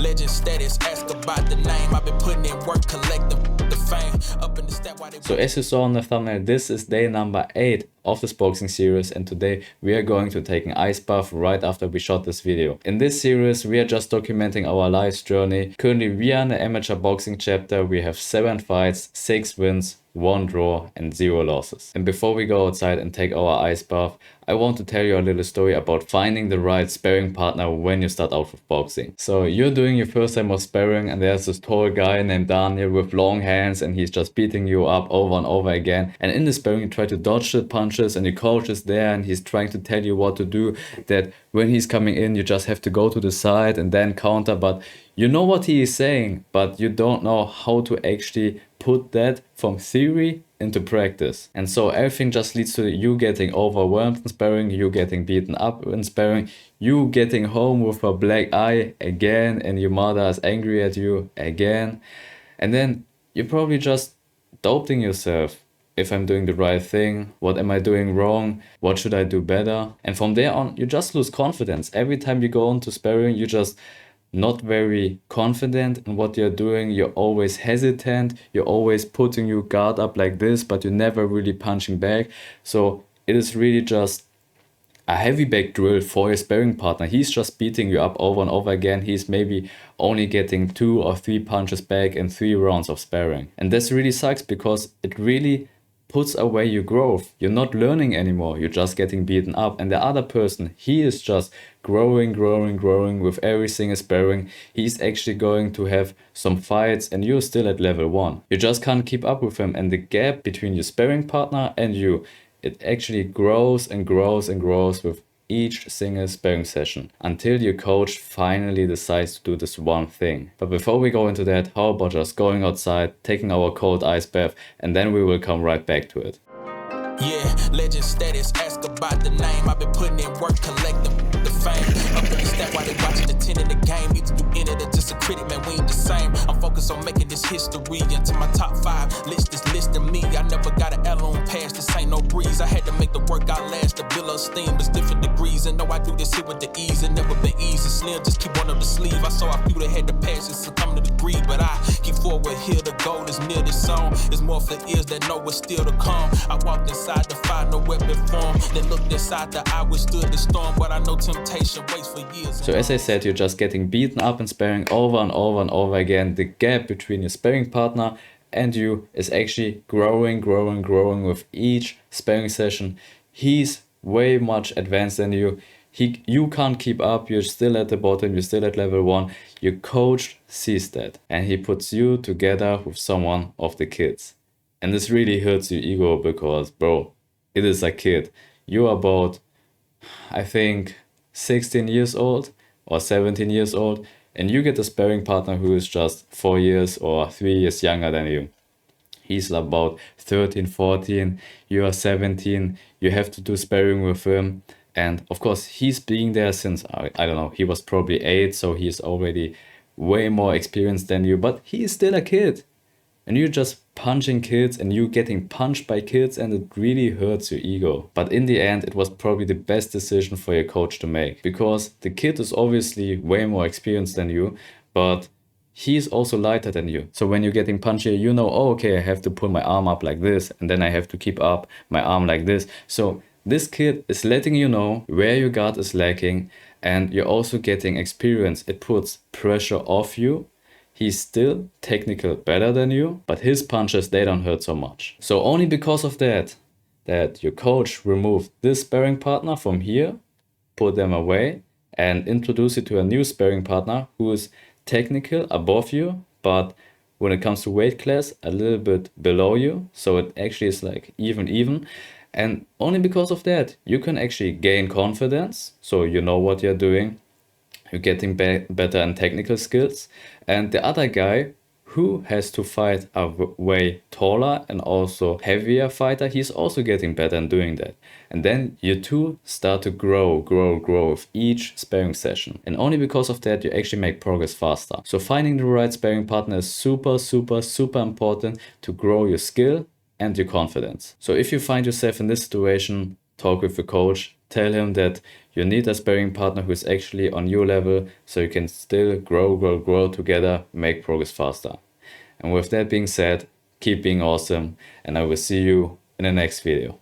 legend status, ask about the name. I've been putting in work, collecting the fame. Up in the stat while they... So as you saw on the thumbnail, this is day number 8 of this boxing series, and today we are going to take an ice bath right after we shot this video. In this series we are just documenting our life's journey. Currently we are in the amateur boxing chapter. We have 7 fights, 6 wins, 1 draw and 0 losses. And before we go outside and take our ice bath, I want to tell you a little story about finding the right sparring partner when you start out with boxing. So you're doing your first time of sparring and there's this tall guy named Daniel with long hands and he's just beating you up over and over again. And in the sparring you try to dodge the punches and your coach is there and he's trying to tell you what to do, that when he's coming in you just have to go to the side and then counter, but you know what he is saying, but you don't know how to actually put that from theory into practice. And so everything just leads to you getting overwhelmed in sparring, you getting beaten up in sparring, you getting home with a black eye again, and your mother is angry at you again. And then you're probably just doubting yourself. If I'm doing the right thing, what am I doing wrong? What should I do better? And from there on, you just lose confidence. Every time you go into sparring, you just not very confident in what you're doing. You're always hesitant. You're always putting your guard up like this, but you're never really punching back. So it is really just a heavy back drill for your sparring partner. He's just beating you up over and over again. He's maybe only getting 2 or 3 punches back in 3 rounds of sparring. And this really sucks because it really puts away your growth. You're not learning anymore. You're just getting beaten up. And the other person, he is just growing with every single sparring. He's actually going to have some fights and you're still at level 1. You just can't keep up with him. And the gap between your sparring partner and you, it actually grows and grows and grows with each single sparring session until your coach finally decides to do this one thing. But before we go into that, how about just going outside, taking our cold ice bath, and then we will come right back to it. Yeah, legend status, ask about the name. I've been putting in work, collecting the fame. Up in the stat while they watching the 10 in the game. Either do in it or just a critic, man, we ain't the same. I'm focused on making this history into my top 5. List is listing me. I never got an L on pass, this ain't no breeze. I had to make the workout last, the bill of steam is different degrees. And know I do this here with the ease, it never been easy. Slim, just keep one up the sleeve. I saw a few that had the passion succumb to the greed, but I keep forward here, the goal is near the song. It's more for ears that know what's still to come. I walked inside the fire, no weapon form. Then looked inside the eye, withstood the storm, but I know temptation waits for years. So as I said, you're just getting beaten up in sparring over and over and over again. The gap between your sparring partner and you is actually growing with each sparring session. He's way much advanced than you. You can't keep up, you're still at the bottom, you're still at level 1. Your coach sees that and he puts you together with someone of the kids. And this really hurts your ego because, bro, it is a kid. You're about, I think, 16 years old or 17 years old, and you get a sparring partner who is just 4 years or 3 years younger than you. He's about 13, 14, you are 17, you have to do sparring with him. And of course, he's being there since, I don't know, he was probably 8, so he's already way more experienced than you, but he is still a kid. And you're just punching kids and you getting punched by kids, and it really hurts your ego. But in the end, it was probably the best decision for your coach to make, because the kid is obviously way more experienced than you, but he's also lighter than you. So when you're getting punchier, you know, oh, okay, I have to pull my arm up like this, and then I have to keep up my arm like this. So this kid is letting you know where your guard is lacking, and you're also getting experience. It puts pressure off you. He's still technical better than you, but his punches, they don't hurt so much. So only because of that your coach removed this sparring partner from here, put them away, and introduce you to a new sparring partner who is technical above you, but when it comes to weight class, a little bit below you. So it actually is like even. And only because of that, you can actually gain confidence. So you know what you're doing. You're getting better in technical skills. And the other guy who has to fight a way taller and also heavier fighter, he's also getting better in doing that. And then you two start to grow with each sparring session. And only because of that, you actually make progress faster. So finding the right sparring partner is super important to grow your skill and your confidence. So if you find yourself in this situation, talk with your coach. Tell him that you need a sparring partner who is actually on your level, so you can still grow together, make progress faster. And with that being said, keep being awesome, and I will see you in the next video.